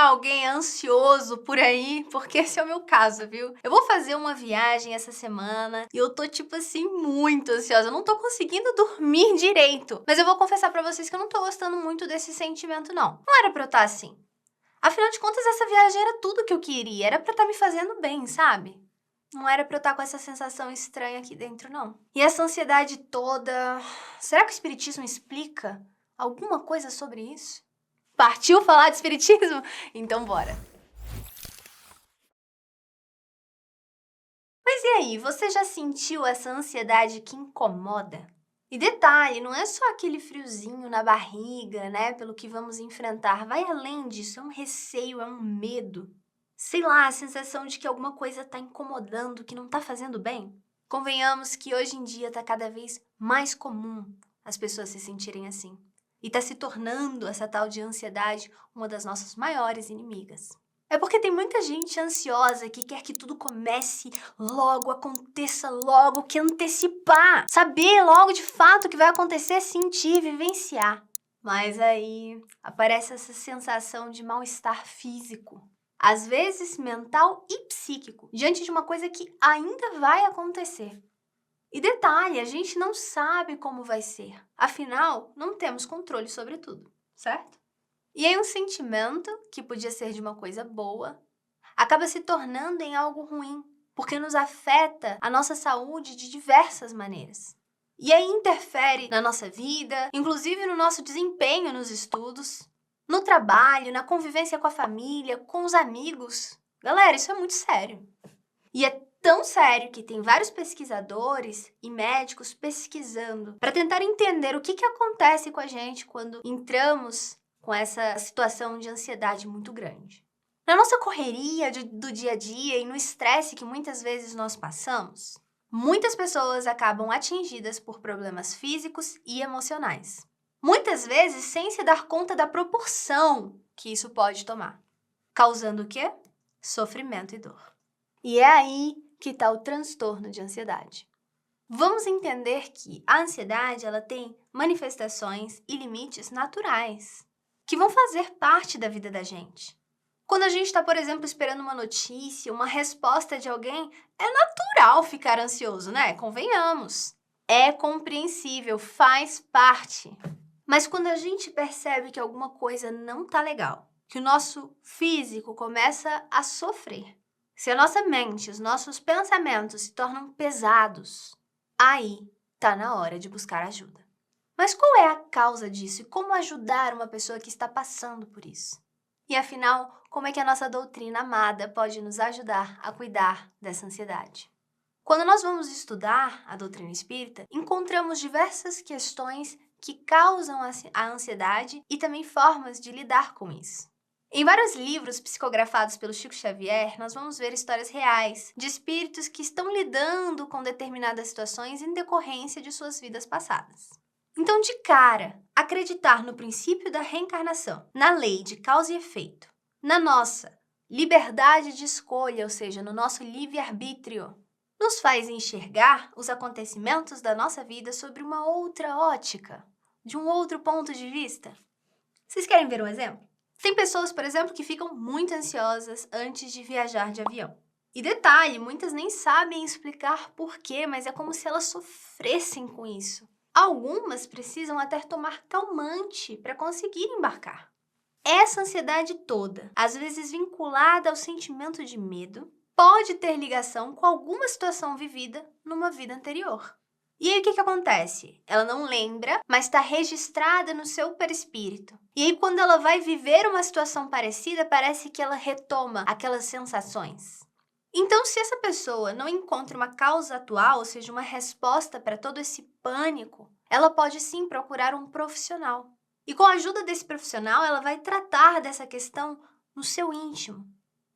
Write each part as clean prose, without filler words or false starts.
alguém ansioso por aí? Porque esse é o meu caso, viu? Eu vou fazer uma viagem essa semana e eu tô, tipo assim, muito ansiosa. Eu não tô conseguindo dormir direito. Mas eu vou confessar pra vocês que eu não tô gostando muito desse sentimento, não. Não era pra eu estar assim. Afinal de contas, essa viagem era tudo que eu queria. Era pra estar me fazendo bem, sabe? Não era pra eu estar com essa sensação estranha aqui dentro, não. E essa ansiedade toda... Será que o espiritismo explica alguma coisa sobre isso? Partiu falar de espiritismo? Então bora! Mas e aí, você já sentiu essa ansiedade que incomoda? E detalhe, não é só aquele friozinho na barriga, né, pelo que vamos enfrentar. Vai além disso, é um receio, é um medo. Sei lá, a sensação de que alguma coisa tá incomodando, que não tá fazendo bem. Convenhamos que hoje em dia tá cada vez mais comum as pessoas se sentirem assim. E tá se tornando essa tal de ansiedade uma das nossas maiores inimigas. É porque tem muita gente ansiosa que quer que tudo comece logo, aconteça logo, que antecipar. Saber logo de fato o que vai acontecer, sentir, vivenciar. Mas aí aparece essa sensação de mal-estar físico. Às vezes mental e psíquico, diante de uma coisa que ainda vai acontecer. E detalhe, a gente não sabe como vai ser. Afinal, não temos controle sobre tudo, certo? E aí um sentimento, que podia ser de uma coisa boa, acaba se tornando em algo ruim, porque nos afeta a nossa saúde de diversas maneiras. E aí interfere na nossa vida, inclusive no nosso desempenho nos estudos, no trabalho, na convivência com a família, com os amigos. Galera, isso é muito sério. E é tão sério que tem vários pesquisadores e médicos pesquisando para tentar entender o que acontece com a gente quando entramos com essa situação de ansiedade muito grande. Na nossa correria do dia a dia e no estresse que muitas vezes nós passamos, muitas pessoas acabam atingidas por problemas físicos e emocionais. Muitas vezes sem se dar conta da proporção que isso pode tomar, causando o quê? Sofrimento e dor. E é aí que está o transtorno de ansiedade. Vamos entender que a ansiedade ela tem manifestações e limites naturais, que vão fazer parte da vida da gente. Quando a gente está, por exemplo, esperando uma notícia, uma resposta de alguém, é natural ficar ansioso, né? Convenhamos. É compreensível, faz parte. Mas quando a gente percebe que alguma coisa não tá legal, que o nosso físico começa a sofrer, se a nossa mente, os nossos pensamentos se tornam pesados, aí tá na hora de buscar ajuda. Mas qual é a causa disso e como ajudar uma pessoa que está passando por isso? E afinal, como é que a nossa doutrina amada pode nos ajudar a cuidar dessa ansiedade? Quando nós vamos estudar a doutrina espírita, encontramos diversas questões que causam a ansiedade e também formas de lidar com isso. Em vários livros psicografados pelo Chico Xavier, nós vamos ver histórias reais de espíritos que estão lidando com determinadas situações em decorrência de suas vidas passadas. Então, de cara, acreditar no princípio da reencarnação, na lei de causa e efeito, na nossa liberdade de escolha, ou seja, no nosso livre-arbítrio, nos faz enxergar os acontecimentos da nossa vida sobre uma outra ótica, de um outro ponto de vista. Vocês querem ver um exemplo? Tem pessoas, por exemplo, que ficam muito ansiosas antes de viajar de avião. E detalhe, muitas nem sabem explicar por quê, mas é como se elas sofressem com isso. Algumas precisam até tomar calmante para conseguir embarcar. Essa ansiedade toda, às vezes vinculada ao sentimento de medo, pode ter ligação com alguma situação vivida numa vida anterior. E aí o que acontece? Ela não lembra, mas está registrada no seu perispírito. E aí quando ela vai viver uma situação parecida, parece que ela retoma aquelas sensações. Então, se essa pessoa não encontra uma causa atual, ou seja, uma resposta para todo esse pânico, ela pode sim procurar um profissional. E com a ajuda desse profissional, ela vai tratar dessa questão no seu íntimo.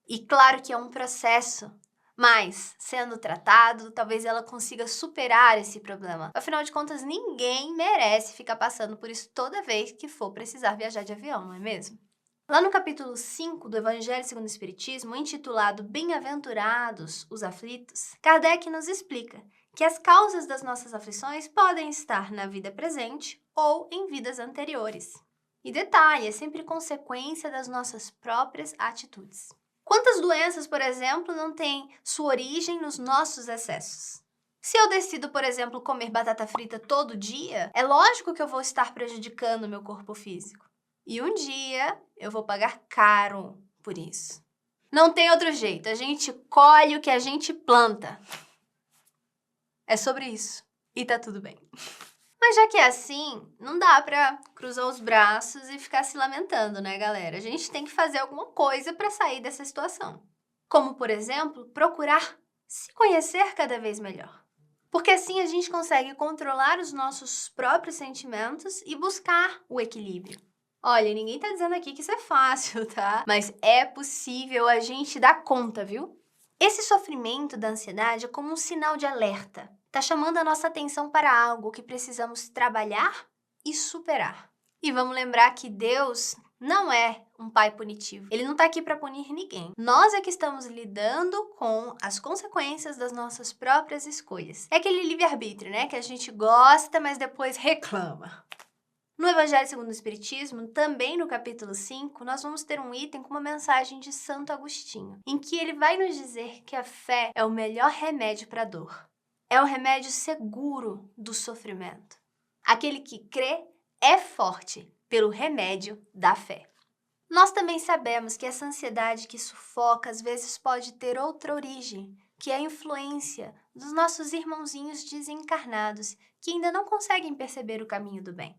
E claro que é um processo, mas sendo tratado, talvez ela consiga superar esse problema. Afinal de contas, ninguém merece ficar passando por isso toda vez que for precisar viajar de avião, não é mesmo? Lá no capítulo 5 do Evangelho segundo o Espiritismo, intitulado Bem-aventurados os aflitos, Kardec nos explica que as causas das nossas aflições podem estar na vida presente ou em vidas anteriores. E detalhe, é sempre consequência das nossas próprias atitudes. Quantas doenças, por exemplo, não têm sua origem nos nossos excessos? Se eu decido, por exemplo, comer batata frita todo dia, é lógico que eu vou estar prejudicando o meu corpo físico. E um dia eu vou pagar caro por isso. Não tem outro jeito, a gente colhe o que a gente planta. É sobre isso. E tá tudo bem. Mas já que é assim, não dá pra cruzar os braços e ficar se lamentando, né, galera? A gente tem que fazer alguma coisa pra sair dessa situação. Como, por exemplo, procurar se conhecer cada vez melhor. Porque assim a gente consegue controlar os nossos próprios sentimentos e buscar o equilíbrio. Olha, ninguém tá dizendo aqui que isso é fácil, tá? Mas é possível a gente dar conta, viu? Esse sofrimento da ansiedade é como um sinal de alerta. Tá chamando a nossa atenção para algo que precisamos trabalhar e superar. E vamos lembrar que Deus não é um pai punitivo. Ele não tá aqui para punir ninguém. Nós é que estamos lidando com as consequências das nossas próprias escolhas. É aquele livre-arbítrio, né? Que a gente gosta, mas depois reclama. No Evangelho segundo o Espiritismo, também no capítulo 5, nós vamos ter um item com uma mensagem de Santo Agostinho, em que ele vai nos dizer que a fé é o melhor remédio para a dor. É o remédio seguro do sofrimento. Aquele que crê é forte pelo remédio da fé. Nós também sabemos que essa ansiedade que sufoca às vezes pode ter outra origem, que é a influência dos nossos irmãozinhos desencarnados, que ainda não conseguem perceber o caminho do bem.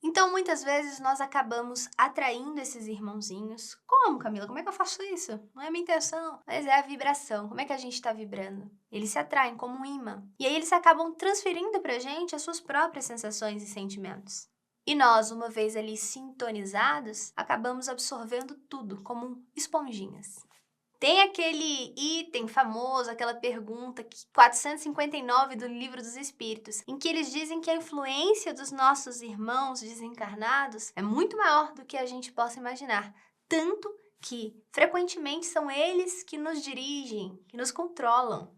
Então, muitas vezes, nós acabamos atraindo esses irmãozinhos. Como, Camila? Como é que eu faço isso? Não é a minha intenção, mas é a vibração. Como é que a gente está vibrando? Eles se atraem como um imã. E aí eles acabam transferindo pra gente as suas próprias sensações e sentimentos. E nós, uma vez ali sintonizados, acabamos absorvendo tudo como esponjinhas. Tem aquele item famoso, aquela pergunta 459 do Livro dos Espíritos, em que eles dizem que a influência dos nossos irmãos desencarnados é muito maior do que a gente possa imaginar. Tanto que, frequentemente, são eles que nos dirigem, que nos controlam.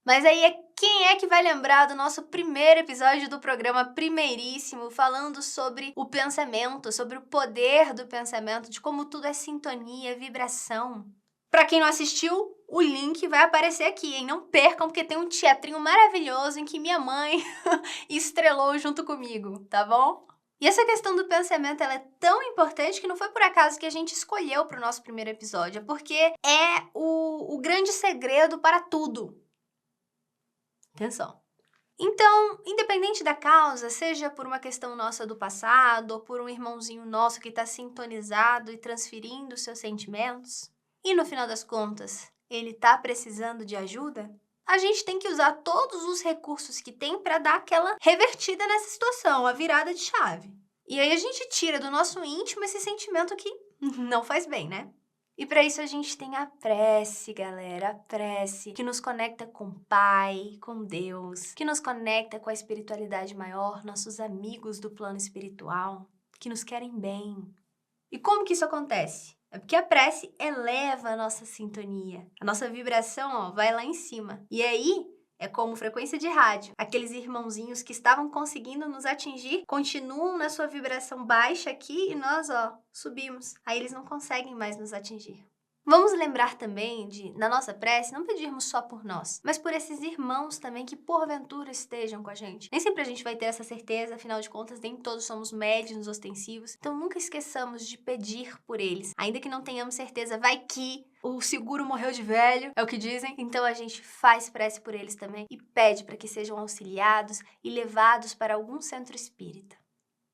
Mas aí, quem é que vai lembrar do nosso primeiro episódio do programa Primeiríssimo, falando sobre o pensamento, sobre o poder do pensamento, de como tudo é sintonia, vibração? Pra quem não assistiu, o link vai aparecer aqui, hein? Não percam, porque tem um teatrinho maravilhoso em que minha mãe estrelou junto comigo, tá bom? E essa questão do pensamento, ela é tão importante que não foi por acaso que a gente escolheu para o nosso primeiro episódio, é porque é o grande segredo para tudo. Atenção. Então, independente da causa, seja por uma questão nossa do passado ou por um irmãozinho nosso que está sintonizado e transferindo seus sentimentos, e no final das contas, ele está precisando de ajuda, a gente tem que usar todos os recursos que tem para dar aquela revertida nessa situação, a virada de chave. E aí a gente tira do nosso íntimo esse sentimento que não faz bem, né? E para isso a gente tem a prece, galera, a prece que nos conecta com o Pai, com Deus, que nos conecta com a espiritualidade maior, nossos amigos do plano espiritual, que nos querem bem. E como que isso acontece? É porque a prece eleva a nossa sintonia. A nossa vibração, ó, vai lá em cima. E aí, é como frequência de rádio. Aqueles irmãozinhos que estavam conseguindo nos atingir continuam na sua vibração baixa aqui e nós, ó, subimos. Aí eles não conseguem mais nos atingir. Vamos lembrar também de, na nossa prece, não pedirmos só por nós, mas por esses irmãos também que porventura estejam com a gente. Nem sempre a gente vai ter essa certeza, afinal de contas, nem todos somos médiuns ostensivos. Então nunca esqueçamos de pedir por eles. Ainda que não tenhamos certeza, vai que o seguro morreu de velho, é o que dizem. Então a gente faz prece por eles também e pede para que sejam auxiliados e levados para algum centro espírita.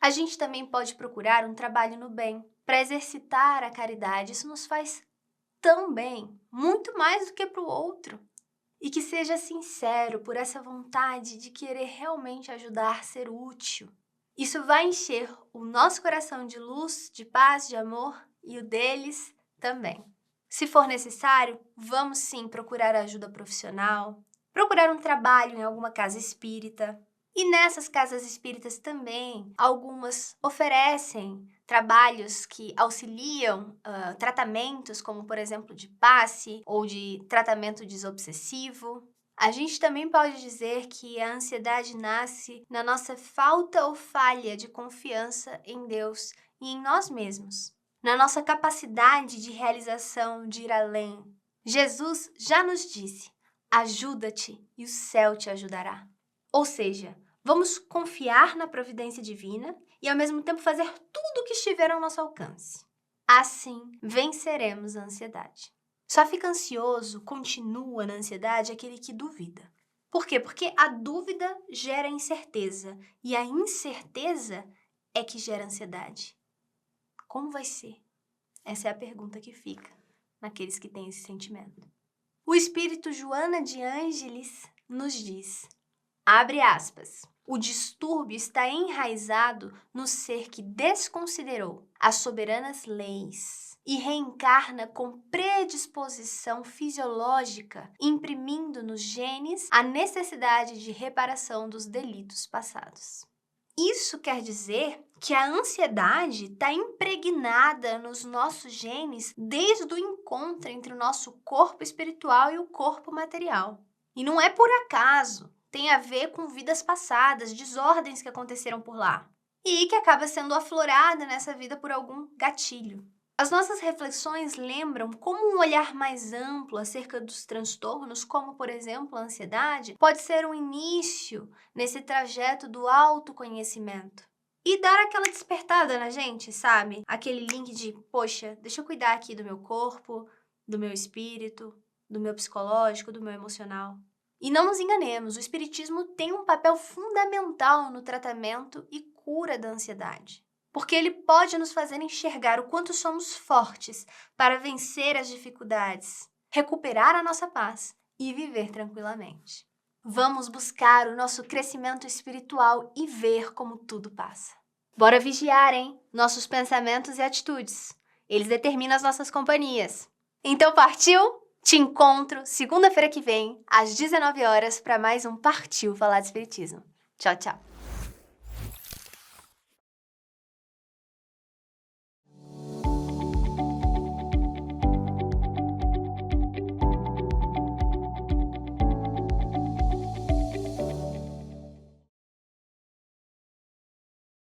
A gente também pode procurar um trabalho no bem, para exercitar a caridade. Isso nos faz tão bem, muito mais do que para o outro. E que seja sincero por essa vontade de querer realmente ajudar, ser útil. Isso vai encher o nosso coração de luz, de paz, de amor e o deles também. Se for necessário, vamos sim procurar ajuda profissional, procurar um trabalho em alguma casa espírita. E nessas casas espíritas também, algumas oferecem trabalhos que auxiliam tratamentos como, por exemplo, de passe ou de tratamento desobsessivo. A gente também pode dizer que a ansiedade nasce na nossa falta ou falha de confiança em Deus e em nós mesmos, na nossa capacidade de realização, de ir além. Jesus já nos disse: ajuda-te e o céu te ajudará. Ou seja, vamos confiar na providência divina e ao mesmo tempo fazer tudo o que estiver ao nosso alcance. Assim, venceremos a ansiedade. Só fica ansioso, continua na ansiedade aquele que duvida. Por quê? Porque a dúvida gera incerteza e a incerteza é que gera ansiedade. Como vai ser? Essa é a pergunta que fica naqueles que têm esse sentimento. O espírito Joana de Ângeles nos diz, abre aspas, o distúrbio está enraizado no ser que desconsiderou as soberanas leis e reencarna com predisposição fisiológica, imprimindo nos genes a necessidade de reparação dos delitos passados. Isso quer dizer que a ansiedade está impregnada nos nossos genes desde o encontro entre o nosso corpo espiritual e o corpo material. E não é por acaso, tem a ver com vidas passadas, desordens que aconteceram por lá. E que acaba sendo aflorada nessa vida por algum gatilho. As nossas reflexões lembram como um olhar mais amplo acerca dos transtornos, como, por exemplo, a ansiedade, pode ser um início nesse trajeto do autoconhecimento. E dar aquela despertada na gente, sabe? Aquele link de, poxa, deixa eu cuidar aqui do meu corpo, do meu espírito, do meu psicológico, do meu emocional. E não nos enganemos, o espiritismo tem um papel fundamental no tratamento e cura da ansiedade. Porque ele pode nos fazer enxergar o quanto somos fortes para vencer as dificuldades, recuperar a nossa paz e viver tranquilamente. Vamos buscar o nosso crescimento espiritual e ver como tudo passa. Bora vigiar, hein? Nossos pensamentos e atitudes. Eles determinam as nossas companhias. Então partiu? Te encontro segunda-feira que vem, às 19 horas, para mais um Partiu Falar de Espiritismo. Tchau, tchau!